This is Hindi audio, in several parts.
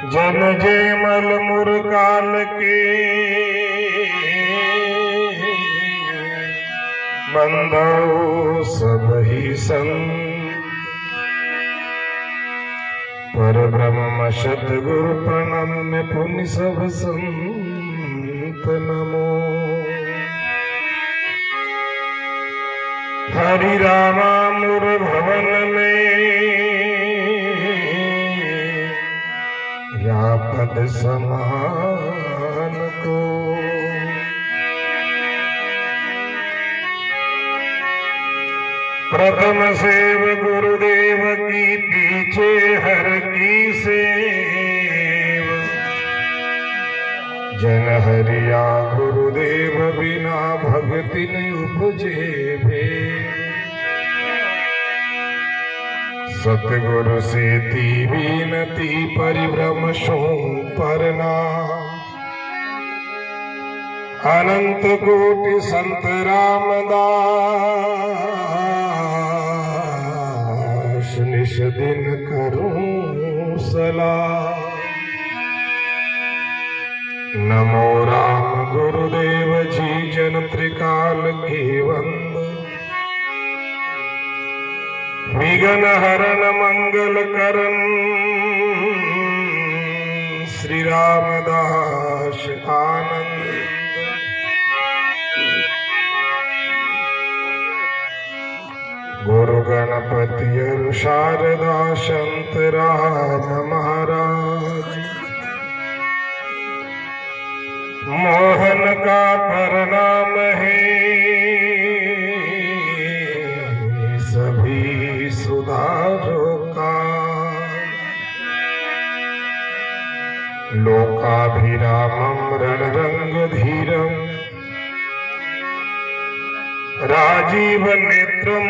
जन जय मल मुरकाल के बंधो सब ही संग पर ब्रह्म सतगुरु प्रणम्य पुण्य सब संत नमो। हरि रामा मुर भवन में या पद समान को प्रथम सेव गुरुदेव की पीछे हर की सेव जन हरिया गुरुदेव बिना भक्ति नहीं उपजे भे। सतगुरु से ती बीनती परिभ्रम शो परनाम अनंत कोटि संत रामदास निश दिन करूं सलाम। नमो राम गुरुदेव जी जन त्रिकाल के वंद विघ्न हरण मंगल करन श्री रामदास आनंद। गुरु गणपति और शारदा संत राम महाराज मोहन का प्रणाम है सभी सुधारों का। लोकाभिरामं रणरंग धीरम राजीव नेत्रम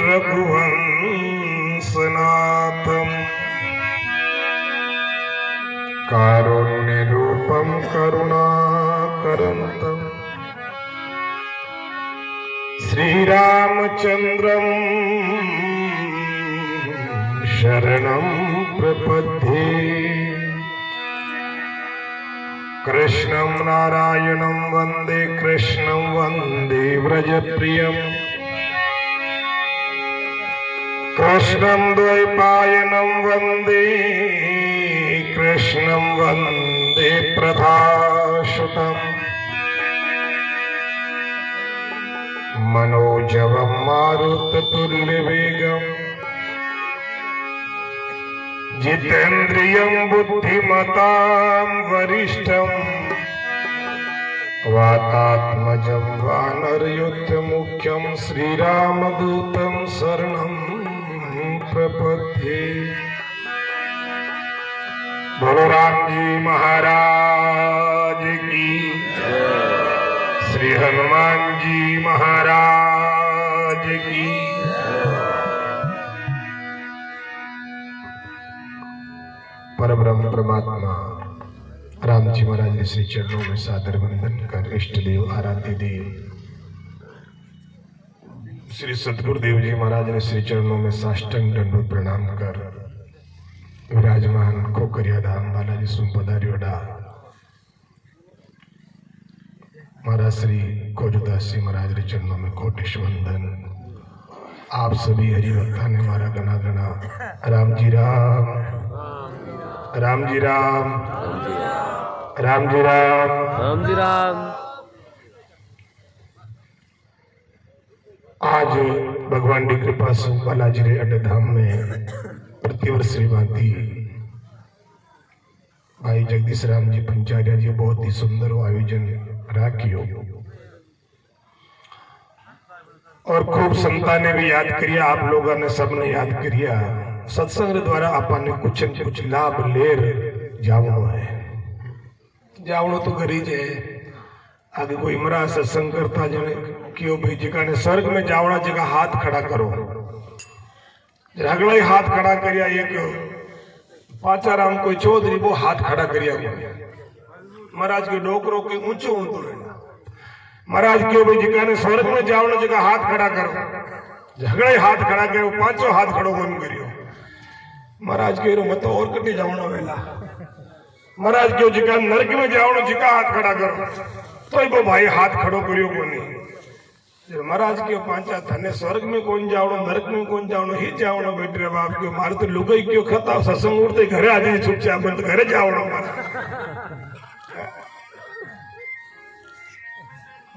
रघुवंशनाथम कारुण्य रूपम करुणाकरंतम श्री रामचंद्रम शरणं प्रपद्ये। कृष्णं नारायणं वंदे कृष्णं वंदे व्रजप्रियम् कृष्णं द्वैपायनं वंदे कृष्णं वंदे प्रभासुतम् मनोजवं मारुततुल्यवेगम् जितेन्द्रियं बुद्धिमतां वरिष्ठं वातात्मजं वानरयुद्धमुख्यं श्रीरामदूतं शरणं प्रपद्ये। बोलो राम जी महाराज की, श्री हनुमान जी महाराज की। परब्रह्म परमात्मा राम जी महाराज के श्री चरणों में सादर वंदन कर इष्ट देव आराध्य देव श्री सतगुरुदेव जी महाराज ने श्री चरणों में साष्टांग दंडवत प्रणाम कर विराजमान खोकरिया धाम बालाजी सुपधारियोडा महाराज श्री खोजदास जी महाराज के चरणों में कोटिश वंदन। आप सभी हरिभक्ता ने हमारा गणा गणा राम जी राम राम जी राम राम जी राम राम जी राम। आज भगवान की कृपा से बालाजी रे अड्डा धाम में प्रतिवर्ष भांति भाई जगदीश राम जी पंचार्य जी बहुत ही सुंदर आयोजन राखियो और खूब संता ने भी याद करिया, आप लोगों ने सबने याद करिया। सत्संग द्वारा अपन ने कुछ न कुछ लाभ लेर जावनो है, जावनो तो गरीज है। आगे कोई मरा सत्संग करता जने क्यों भाई जिका ने स्वर्ग में जावना जगह हाथ खड़ा करो, अगला ही हाथ खड़ा करिया। एक पाचाराम कोई चौधरी वो हाथ खड़ा करिया महाराज के डोकरो के ऊंचो ऊंचो रहना। महाराज क्यों भाई जिका ने स्वर्ग में जावना जगह हाथ खड़ा करो, झगड़ा ही हाथ खड़ा करो, पांचों हाथ खड़ो करियो। महाराज कहो मत और कटी जावणो वेला महाराज कहो जिका नरक में जावणो जिका हाथ खड़ा करो तो वो भाई हाथ खड़ो करियो कोनी महाराज कहो पांचा थाने स्वर्ग में कौन जावणो नरक में कौन जावणो ही जावणो बेटे बाप कहो मारे तो लुगाई क्यों खता सत्संग उठते घरे आ जाए चुपचाप बंद घरे जावणो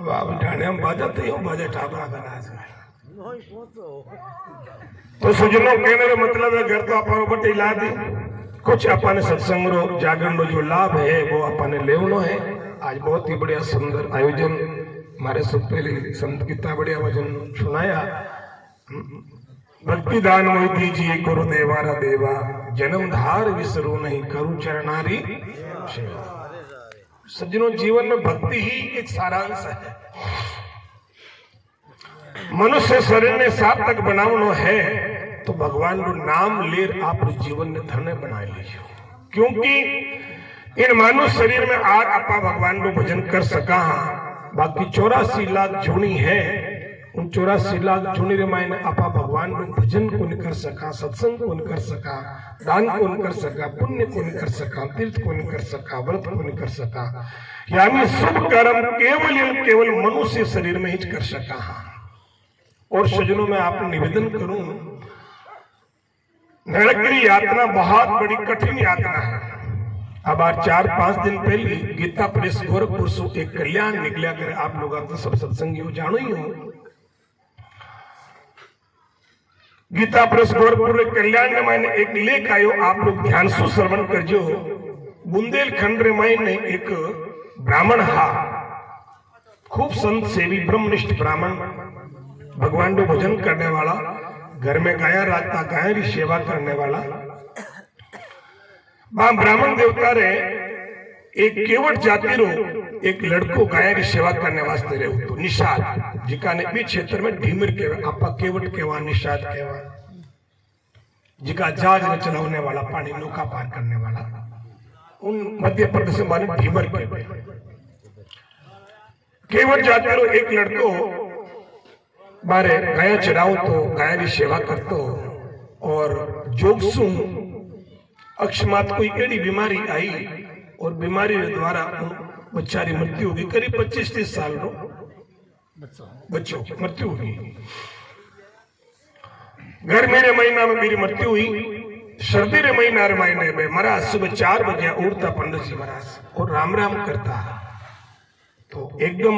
बाप ढाणे हम बाजा तो यूं बाजा ठापरा करा तो सुजनों कहने का मतलब है घर तो अपन बटे ला दी कुछ अपन सत्संग रो जागरण रो जो लाभ है वो अपन लेवनो है। आज बहुत ही बढ़िया सुंदर आयोजन हमारे सब पहले संत कितना बढ़िया वचन सुनाया। भक्ति दान मोहि दीजिए गुरु देवारा देवा जन्म धार विसरू नहीं करूं चरणारी सेवा। सज्जनों जीवन में भक्ति ही एक सारांश है। मनुष्य शरीर ने सार्थक बनावनो है तो भगवान रो नाम लेर आप जीवन ने धन्य बना लीजिए क्योंकि इन मानव शरीर में आज आपा भगवान रो भजन कर सका बाकी 84 लाख जूनी है उन 84 लाख जूनी रे मायने आपा भगवान रो भजन को नहीं कर सका सत्संग को नहीं कर सका दान को नहीं कर सका पुण्य को नहीं कर सका तीर्थ को नहीं कर सका व्रत को नहीं कर सका यानी शुभ कर्म केवल मनुष्य शरीर में ही कर सका। और सज्जनों में आप निवेदन करूं नरक की यातना बहुत बड़ी कठिन यातना है। अब आज 4-5 दिन पहले गीता प्रेस गोरखपुर से एक कल्याण निकला कर आप लोग तो सब सत्संगी हो जानो ही हो। गीता प्रेस गोरखपुर कल्याण में मैंने एक लेख आयो आप लोग ध्यान से श्रवण कर जो बुंदेलखंड रे मैंने एक ब्राह्मण हा खूब संत सेवी ब्रह्मनिष्ठ ब्राह्मण भगवान को भजन करने वाला घर में गाया राजता गाय की सेवा करने वाला ब्राह्मण देवता रे एक केवट जाति रो एक लड़को गाय की सेवा करने वास्ते रहे तो निषाद जिका ने भी क्षेत्र में ढीमर केवा आपा केवट केवा निषाद केवा जिका जहाज ने चलाने वाला पानी नौका पार करने वाला उन मध्य प्रदेश में माने ढीमर केवा केवट जाति रो एक लड़को बारे गाया चराऊं तो गाय की सेवा करतो और जोगसू अक्षमात कोई एड़ी बीमारी आई और बीमारी द्वारा बच्चारी मृत्यु होगी करीब 25-30 साल रो बच्चों मृत्यु होगी। घर मेरे महीना में मेरी मृत्यु हुई सर्दी रे महीना रे महीने में महाराज सुबह 4 बजे उठता पंडित जी महाराज और राम राम करता तो एकदम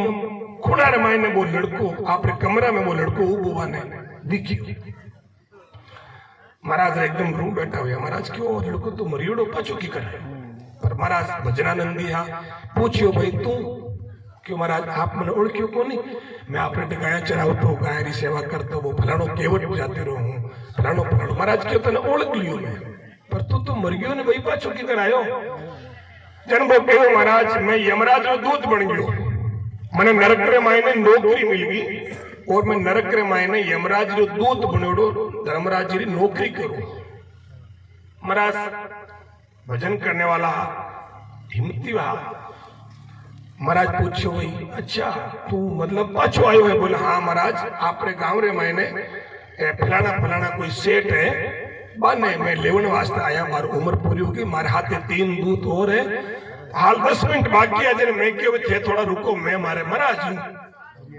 खुड़ा रे मायने वो लड़को आपरे कमरा में वो लड़को उबुआ ने दिखियो महाराज एकदम रू बैठा हुआ महाराज क्यों लड़को तो मरियोड़ो पाछो की करे पर महाराज भजनानंदी हा पूछियो भाई तू क्यों महाराज आप मने ओळख्यो कोनी मैं आपने गाया चराव तो गाय री सेवा करतो वो फलाणो केवट जाते रो हूं फलाणो फलाणो महाराज क्यों तने ओळख लियो मैं पर तू तो मरियो ने भाई पाछो की करायो जन वो कहो महाराज मैं यमराज रो दूत बन गयो मैंने नरक रे मायने नौकरी मिल गई और मैं नरक रे मायने यमराज रो दूत बनेड़ो धर्मराज जी नौकरी करूं। महाराज भजन करने वाला हिम्मती वहा महाराज पूछो भाई अच्छा तू मतलब पाछो आयो है बोले हाँ महाराज आपरे गांव रे मायने फलाना फलाना कोई सेठ है बाने मैं लेवन वास्ते आया मारी उम्र पूरी होगी मारे हाथे 3 दूत और है हाल 10 मिनट बाकी है जन मैं क्यों थे थोड़ा रुको मैं मारे महाराज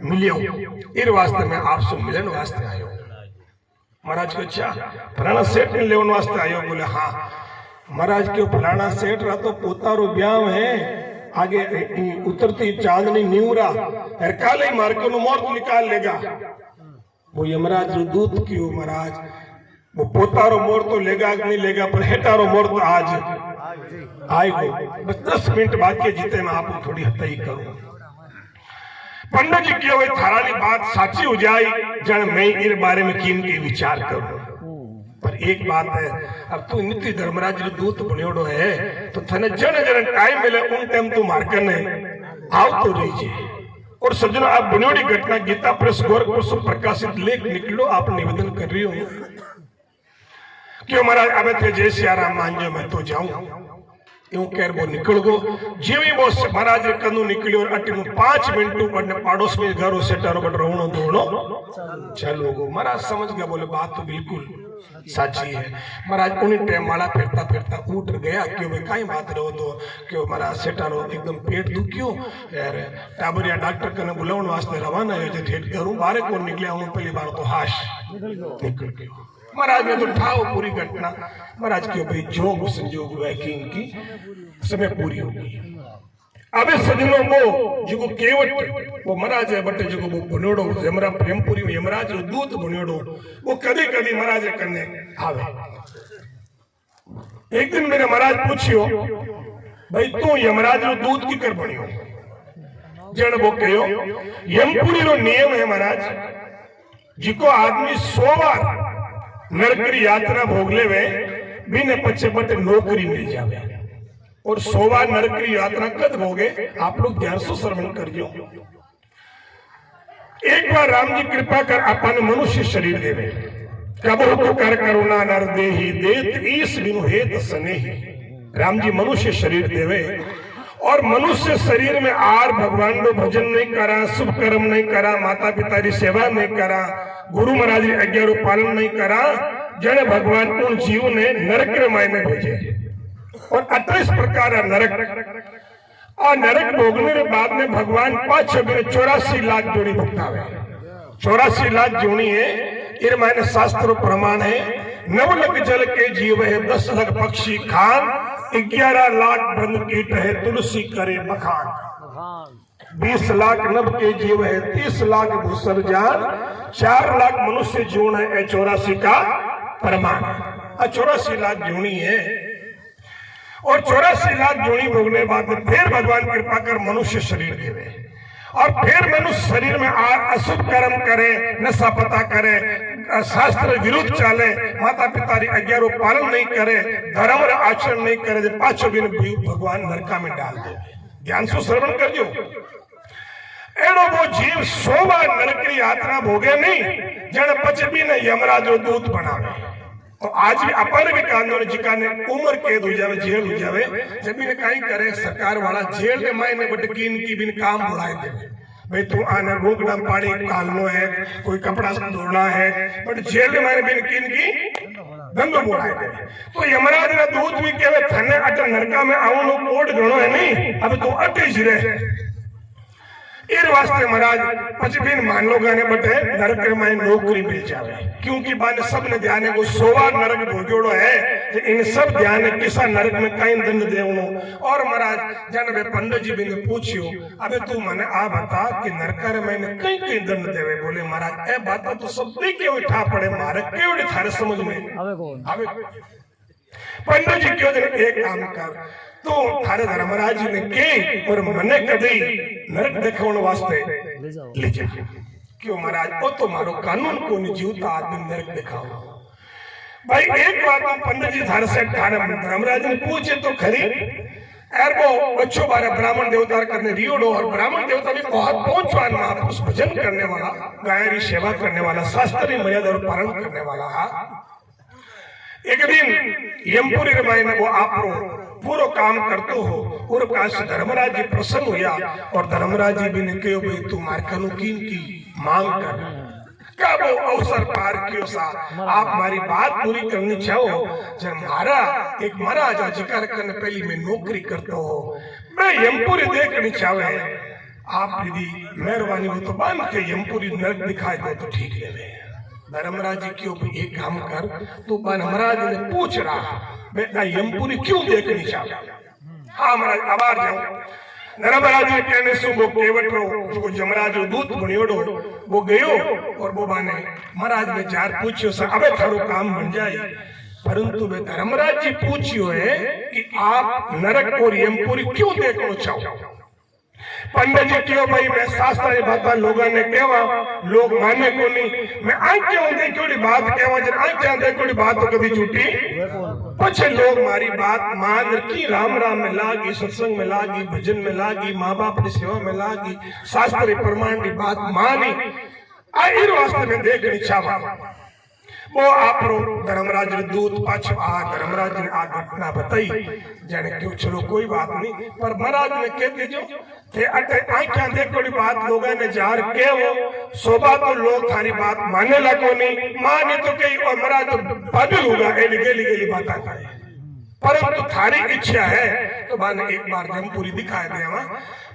मिलियो इर वास्ते मैं आपसे मिलन वास्ते आयो। महाराज को अच्छा फलाना सेठ ने लेवन वास्ते आयो बोले हाँ महाराज क्यों फलाना सेठ रहा तो पोतारो ब्याह है आगे उतरती चांदनी न्यूरा काले मार्को नो मोर्त निकाल लेगा वो यमराज दूत क्यों महाराज वो पोतारो मोर तो लेगा नहीं लेगा पर हेटारो मोर तो आज आएगा बस 10 मिनट बाकी जीते मैं आपको थोड़ी हत्या करूं। पंडित जी की थाराली बात साची हो जाए जन मैं इस बारे में कीन के विचार करूं पर एक बात है अब तू नित्य धर्मराज दूत बनियोड़ो है तो थने जन जन टाइम मिले उन टाइम तू मार्कन है आओ तो रहीजे। और सज्जनों आप बुनियादी घटना गीता प्रेस गोरखपुर से प्रकाशित लेख निकलो आप निवेदन कर रही हूं क्यों महाराज अब थे जय सियाराम मांझो मैं तो जाऊं यूं कह वो निकल गो जीवी वो महाराज कदू निकलियो और अटी 5 मिनट पड़ने पड़ोस में घरों से टारो बट रोनो दोनो चलो गो महाराज समझ गया बोले बात तो बिल्कुल साची है। महाराज उन्हीं टाइम वाला फिरता फिरता उठ गया क्यों भाई कहीं बात रहो तो क्यों महाराज सेठा रो एकदम पेट दुख्यो यार टाबरिया डॉक्टर कने बुलावन वास्ते रवाना है जे ठेठ करूं बारे को निकलिया हूं पहली बार तो हाश निकल गयो। महाराज ने तो ठाओ पूरी घटना। महाराज क्यों भाई जोग संजोग वैकिंग की समय पूरी हो गई। अबे सजनों वो जो केवट वो महाराज है बटे जो वो बनेड़ो यमरा प्रेमपुरी में यमराज जो दूत बनेड़ो वो कभी कभी महाराज करने आवे। एक दिन मेरे महाराज पूछियो भाई तू यमराज रो दूत की कर बनियो जन वो कहो यमपुरी रो नियम है महाराज जिको आदमी 100 बार नरकरी यात्रा भोग लेवे बिने पछे बटे नौकरी मिल जावे और 100 बार नरकरी यात्रा कद भोगे आप लोग ध्यान से श्रवण करियो। एक बार राम जी कृपा कर अपन मनुष्य शरीर देवे कब तो कर करुणा नर देही देत ईस बिनु हेत सनेही। राम जी मनुष्य शरीर देवे और मनुष्य शरीर में आर भगवान नो भजन नहीं करा शुभ कर्म नहीं करा माता पिता की सेवा नहीं करा गुरु महाराज की आज्ञा रो पालन नहीं करा जन भगवान उन जीव ने नरक मायने भेजे और 28 प्रकार नरक और नरक भोगने के बाद में भगवान 84 लाख जोड़ी भुगतावे। 84 लाख जोड़ी है इन मायने शास्त्र प्रमाण है। 9 लाख जल के जीव है 10 लाख पक्षी खान 11 लाख ब्रह्म कीट है तुलसी करे बखान 20 लाख नभ के जीव है 30 लाख भूसर जान 4 लाख मनुष्य जीवन है 84 का प्रमाण 84 लाख जोड़ी है और 84 लाख जोड़ी भोगने बाद में फिर भगवान कृपा कर मनुष्य शरीर देवे और फिर मनुष्य शरीर में अशुभ कर्म करे नशा पता करे शास्त्र विरुद्ध चाले माता पिता की आज्ञा रो पालन नहीं करे धर्म रा आचरण नहीं करे पाछो भी भगवान नरका में डाल दे। ध्यान से श्रवण करजो। एड़ो वो जीव 100 बार नरक की यात्रा भोगे नहीं जन पछ भी ने यमराज रो दूत बनावे। तो आज भी अपन भी कानून जिका ने उम्र कैद हो जावे जेल हो जावे जब ने कहीं करे सरकार वाला जेल के मायने बटकीन की बिन काम बुलाए दे भाई तू आना रोकना पानी कालनो है कोई कपड़ा धोना है बट जेल के मायने बिन किन की धंधो बुलाए दे। तो यमराज ने दूत भी कहवे थने अट नरका में आवनो कोड गणो है नहीं अब तू अटे ही रहे इन वास्ते महाराज पचबिन मान लो गाने बटे नरक में नौकरी मिल जावे क्योंकि बाने सब ने ध्यान है वो 100 बार नरक भोगेड़ो है तो इन सब ध्यान है किसा नरक में कई दंड देवनो। और महाराज जन वे पंडित जी ने पूछियो अबे तू मने आ बता कि नरक में कई कई दंड देवे। बोले महाराज ए बात तो सब के उठा पड़े मारे केवड़ी थारे समझ में आवे। पंडित जी क्यों एक काम कर तो थारे धर्मराज ने के और मने कदी नरक देखने वास्ते ले जा क्यों महाराज ओ तो मारो कानून को नहीं जीवता आदमी नरक दिखाओ। भाई एक बात पंडित जी थारे से थारे धर्मराज ने पूछे तो खरी यार वो बच्चों बारे ब्राह्मण देवता करने रियोडो और ब्राह्मण देवता भी बहुत पहुंचवान महापुरुष भजन करने वाला गाय की सेवा करने वाला शास्त्रीय मर्यादा और पालन करने वाला। एक दिन यमपुरी रामायण वो आप पूरा काम करते हो और काश धर्मराज जी प्रसन्न हुआ और धर्मराज जी भी ने कहो भाई तू मार्कनु की मांग कर कब अवसर पार कियो सा आप हमारी बात पूरी करनी चाहो जब मारा एक महाराज जिक्र करने पहली मैं नौकरी करता हो मैं यमपुरी देखनी चाहे आप यदि मेहरबानी हो तो बांध के यमपुरी नरक दिखाए दो तो ठीक ले। धर्मराज जी क्यों भी एक काम कर तो धर्मराज ने पूछ रहा बेटा यमपुरी क्यों देखनी चाहता। हाँ महाराज आवाज जाओ धर्मराज ने कहने से वो केवट जो जमराज दूत बनियोड़ो वो गयो और वो बाने महाराज ने जार पूछियो से अबे थारो काम बन जाए परंतु वे धर्मराज जी पूछियो है कि आप नरक और यमपुरी क्यों देखना चाहो। पंडित जी क्यों भाई मैं शास्त्र बात लोगों ने कहवा लोग माने को नहीं मैं आंखें देखोड़ी बात कहवा जब आंखें देखोड़ी बात तो कभी झूठी पछे लोग मारी बात मान की राम राम में लागी सत्संग में लागी भजन में लागी माँ बाप की सेवा में लागी शास्त्र प्रमाण की बात मानी इन वास्ते में देखनी चाहवा। वो आप धर्मराज दूत पाछो आ धर्मराज ने आ घटना बताई जाने क्यों चलो कोई बात नहीं पर महाराज ने कह दीजो थे अटे आंखा देखोड़ी बात लोगों ने जार के वो सोबा तो लोग थारी बात माने लगो नहीं माने तो कही और महाराज तो बदल होगा गेली गेली बात करे परंतु थारी इच्छा है तो बाने एक बार जमपुरी दिखाए दे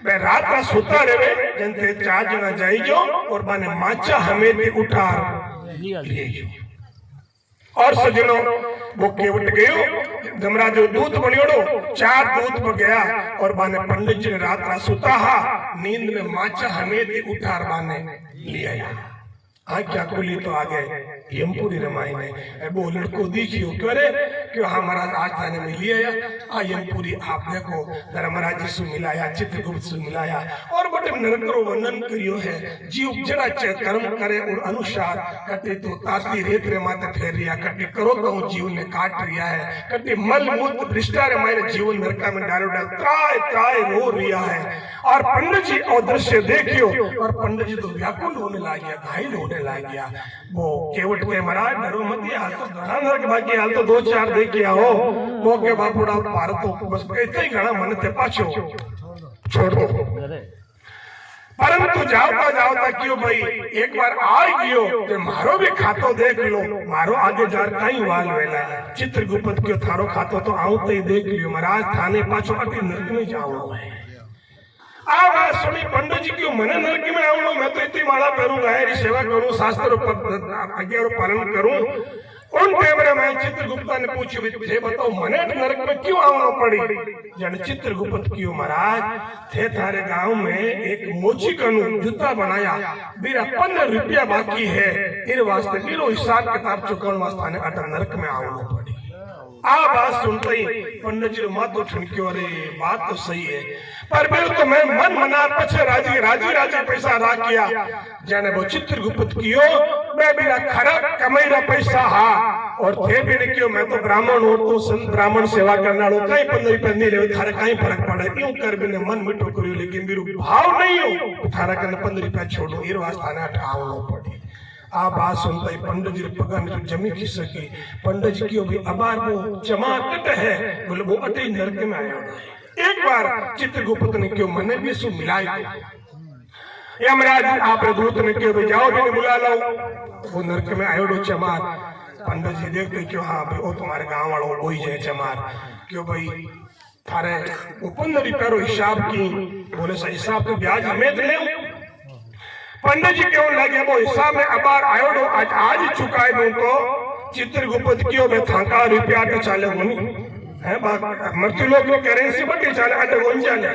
मैं रात का सोता रहे जनते 4 जना जाई जो और बाने माचा हमें भी उठार लिए जो और सजनों वो केवट गयो धर्मराज दूत बनियोड़ो 4 दूत पर गया और बाने पंडित जी ने रात का सोता हा नींद में माचा हमें भी उठार बाने लिया आज्ञा खोली तो आ गए यमपुरी रमाई ने वो लड़को देखियो क्यों रे क्यों हाँ महाराज आज थाने में लिया आ यमपुरी आप देखो धर्मराज जी से मिलाया चित्रगुप्त से मिलाया और बड़े नरकरो वर्णन करियो है जीव जरा कर्म करे और अनुसार कटे तो ताती रेत रे माते फेर रिया कटे करो तो जीव ने काट रिया है कटे मल मूत्र भ्रष्टाचार हमारे जीवन नरका में डालो डाल त्राय त्राय रो रिया है और पंडित जी और दृश्य देखियो और पंडित जी तो व्याकुल होने लग गया घायल होने लग गया वो केवट के महाराज डरो मत हाल तो घना नरक बाकी हाल तो 2-4 देखिया हो वो के बापुड़ा भारत तो बस ऐसे ही घना मन ते पाछो छोड़ दो परंतु जावता क्यों भाई एक बार आ गयो तो मारो भी खातो देख लो मारो आगे जार कई वाल वेला चित्रगुप्त क्यों थारो खातो तो आऊं तो देख लियो महाराज थाने पाछो अति नरक में जाओ है आ बात सुनी पंडित जी क्यों मने नरक में आवनो मैं तो इतनी माला पहनूंगा है सेवा करूं शास्त्रों पर आज्ञा और पालन करूं उन टेमरे में चित्रगुप्त ने पूछी थे बताओ मने नरक में क्यों आवनो पड़ी जन चित्रगुप्त क्यों महाराज थे थारे गांव में एक मोची कनु जूता बनाया मेरा 15 रुपया बाकी है इन वास्ते मेरो हिसाब किताब चुकाने वास्ते ने अटर नरक में आवनो पड़ी आ बात सुनते ही पंडित जी माथो ठनक्यो अरे बात तो सही है पर फिर तो मैं मन मना पछे राजी पैसा रा किया जाने वो चित्रगुप्त कियो मैं बिना खराब कमाई रा पैसा हा और थे भी ने क्यों मैं तो ब्राह्मण हूं तो संत ब्राह्मण सेवा करना लो कई 15 रुपया नहीं ले थारे कई फर्क पड़े यूं कर बिने मन मिठो करियो लेकिन मेरू भाव नहीं हो थारा कने 15 रुपया छोड़ो ईर वास्ते ने हटावनो पड़ी आ बात सुनता ही पंडित जी पगान तो जमी की सकी पंडित जी क्यों भी अबार वो जमाकट है बोले वो अटे नरक में आया एक बार चित्रगुप्त ने क्यों मने भी सु मिलाया यमराज आप दूत ने क्यों भी जाओ भी बुला लो वो नरक में आयो चमार पंडित जी देखते क्यों हाँ भाई वो तुम्हारे गांव वालों वही है चमार क्यों भाई थारे 15 रुपया हिसाब की बोले सही हिसाब तो ब्याज हमें ले पंडित जी क्यों लगे वो हिसाब में अबार आयो आज चुकाए दूं तो चित्रगुप्त क्यों मैं थाका रुपया तो चाले होनी है मृत्यु लोग में करेंसी बटी चाले अटे वन चाले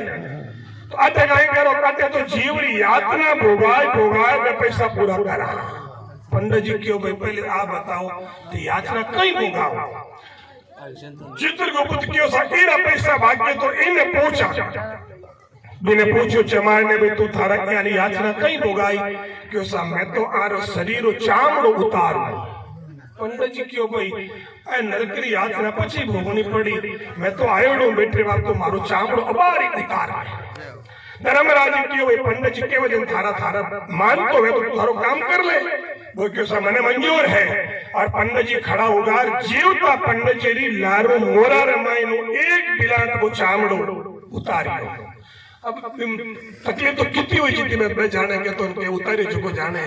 तो अटे कहीं करो अटे तो जीवरी यातना भोगाए मैं पैसा पूरा करा पंडित जी क्यों भाई पहले आप बताओ तो यातना कहीं भोगाओ चित्रगुप्त क्यों सारा पैसा भाग्य तो इन्हें पूछा बिने पूछो चमार ने भी तू थारा यानी याचना कहीं भोगाई क्यों सा मैं तो आरो शरीरो चामड़ो उतारू पंडित जी क्यों भाई ए नरकरी याचना पछी भोगनी पड़ी मैं तो आयोडो बैठे बाप तो मारो चामड़ो अबारी उतार धर्मराज क्यों भाई पंडित जी के वजन थारा मान तो है तो थारो काम कर ले वो क्यों सा मने मंजूर है और पंडित जी खड़ा होगा जीवता पंडित जी लारो मोरा रमायनो एक बिलाट वो चामड़ो उतारी अब तकलीफ तो कितनी हुई जितनी मैं जाने के तो उनके उतारे जो जाने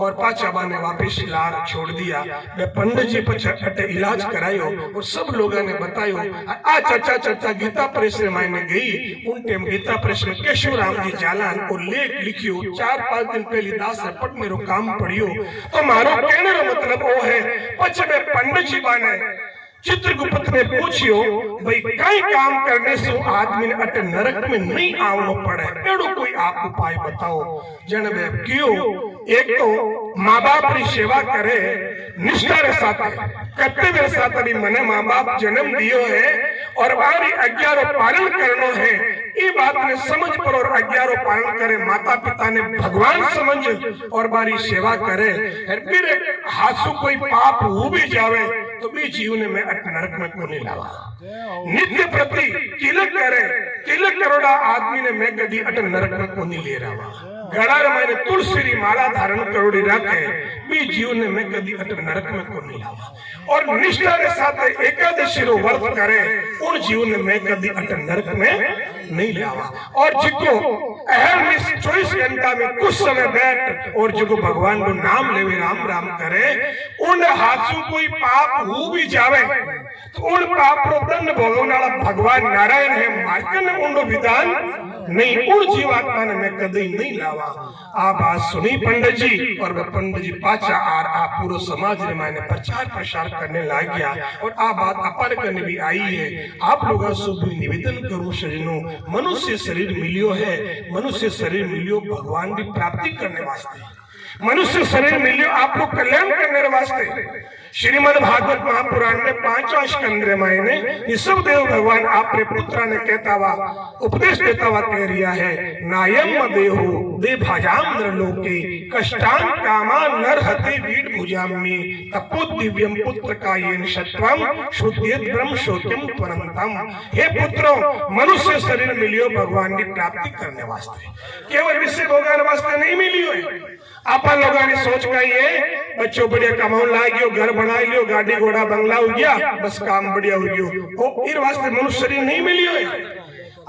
और पाचाबा ने वापिस लार छोड़ दिया मैं पंडित जी पर इलाज करायो और सब लोगों ने बतायो आ चर्चा गीता प्रेस में मैंने गई उन टाइम गीता प्रेस में केशव राम जी जालान और लेख लिखियो 4-5 दिन पहले दास रपट मेरो काम पढ़ियो तो मारो कहने का मतलब वो है पछ में पंडित जी बाने चित्रगुप्त ने पूछियो भाई कई काम करने से आदमी ने अटे नरक में नहीं आवनो पड़े एड़ो कोई आप उपाय बताओ जन में क्यों एक तो माँ बाप की सेवा करे निष्ठा रे साथ कर्तव्य रे साथ भी मने माँ बाप जन्म दियो है और वारी आज्ञा रो पालन करनो है ये बात ने समझ पर और आज्ञा रो पालन करे माता पिता ने भगवान समझ और बारी सेवा करे फिर हाथों कोई पाप हो भी जावे तो भी जीवन में नरक में को नहीं लावा नित्य प्रति तिलक करे तिलक करोड़ा आदमी ने मैं कभी अट नरक में को नहीं ले रहा गड़ा मैंने तुलसी री माला धारण करोड़ी रखे बी जीवन में कभी अट नरक में को नहीं लावा और निष्ठा के साथ एकादशी रो व्रत करे उन जीवन में कभी अट नरक में नहीं लावा और जिको अहम इस 24 घंटा में कुछ समय बैठ और जिको भगवान को नाम लेवे राम राम करे उन हाथों कोई पाप हो भी जावे तो उन पाप रो दंड भोगने वाला भगवान नारायण है मार्कन उन विधान नहीं उन जीवात्मा ने मैं कभी नहीं लावा। आ बात सुनी पंडित जी और वह पंडित जी पाचा आर आ पूरा समाज ने मैंने प्रचार प्रसार करने लग गया और आ बात अपन करने भी आई है। आप लोगों से भी निवेदन करूं सजनों मनुष्य शरीर मिलियो है मनुष्य शरीर मिलियो भगवान की प्राप्ति करने वास्ते मनुष्य शरीर मिलियो आप लोग कल्याण करने वास्ते। श्रीमद् भागवत महापुराण में 5वां स्कंद में ऋषभदेव भगवान आपने पुत्र ने कहता हुआ उपदेश देता हुआ कह रिया है नायम देहो दे भाजाम नरलोके कष्टान कामा नरहते वीड भुजामि तपो दिव्यम पुत्र का येन सत्वम शुद्धेत ब्रह्म शोक्यम त्वरंतम। हे पुत्रों मनुष्य शरीर मिलियो भगवान की प्राप्ति करने वास्ते केवल विषय भोगने वास्ते नहीं मिलियो है। आपा लोगों ने सोच का ये बच्चों बढ़िया कमाउन लागियो घर बना लियो गाड़ी घोड़ा बंगला हो गया बस काम बढ़िया हो गयो वो इन वास्ते मनुष्य शरीर नहीं मिलियो है।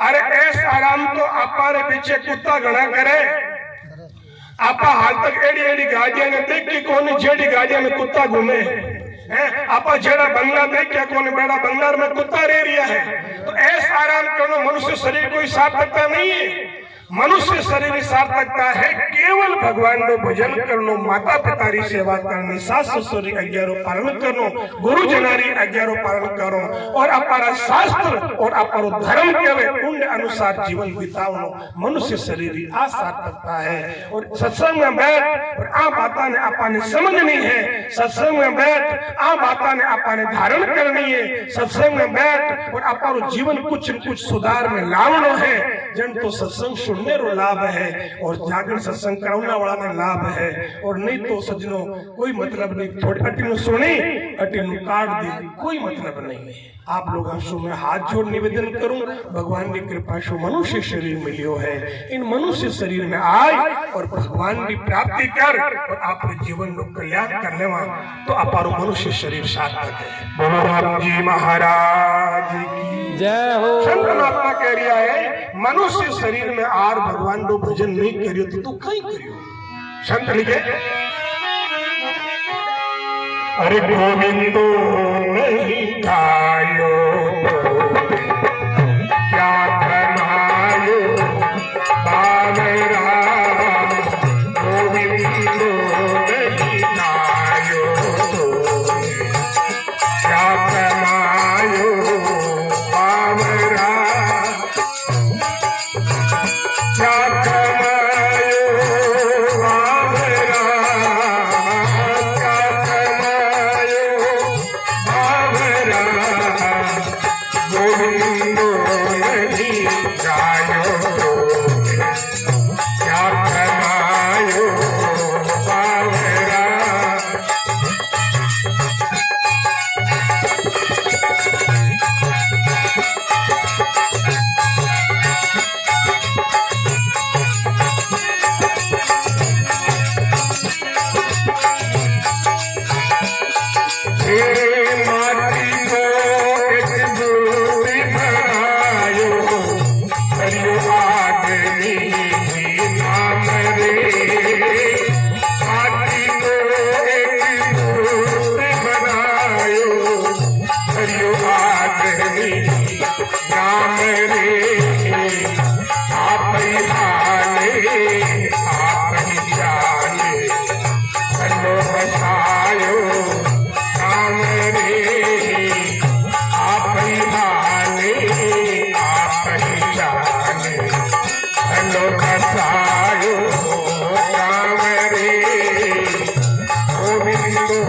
अरे ऐसा आराम तो आपा रे पीछे कुत्ता घना करे आपा हाल तक एड़ी एड़ी गाड़ियां ने देख के कौन जेड़ी गाड़ियां में कुत्ता घूमे है आपा जेड़ा बंगला देख के कौन बेड़ा बंगला में कुत्ता रह रिया है। तो ऐसा आराम करना मनुष्य शरीर कोई सार्थकता नहीं है। मनुष्य शरीर सार्थकता है केवल भगवान नो भजन करनो माता पिता री सेवा करनी सास ससुर री आज्ञा रो पालन करनो गुरु जनारी आज्ञा रो पालन करो और अपारा शास्त्र और अपारो धर्म केवे उन अनुसार जीवन बितावनो मनुष्य शरीर आ सार्थकता है। और सत्संग में बैठ और आ बाता ने आपने समझनी है सत्संग में बैठ आ बाता ने आपने धारण करनी है सत्संग में बैठ और अपारो जीवन कुछ न कुछ सुधार में लावनो है। जन तो सत्संग सुनने रो लाभ है और जागरण सत्संग कराने वाला में लाभ है और नहीं तो सजनों कोई मतलब नहीं थोड़ी अटिनु सुनी अटिनु काट दी कोई मतलब नहीं है। आप लोग हमसे मैं हाथ जोड़ निवेदन करूं भगवान की कृपा से मनुष्य शरीर मिलियो है इन मनुष्य शरीर में आए और भगवान की प्राप्ति कर और आप जीवन को कल्याण करने वाला तो अपारो मनुष्य शरीर सार्थक है। बोलो राम जी महाराज की जय हो। संत महात्मा कह रिया है मनुष्य शरीर में आर भगवान को भजन नहीं करियो तो तू कहीं करियो। संत लिखे अरे गोविंदो नहीं खायो क्या कमायो बावरा गोविंदो नहीं खायो क्या कमायो बावरा क्या कमायो बावरा गोविंदो नहीं गायो क्या कमायो बावरा। राम रे आप ही हाले आप ही जाने कलो बसायो राम रे आप ही हाले आप ही जाने कलो बसायो राम रे गोविंदो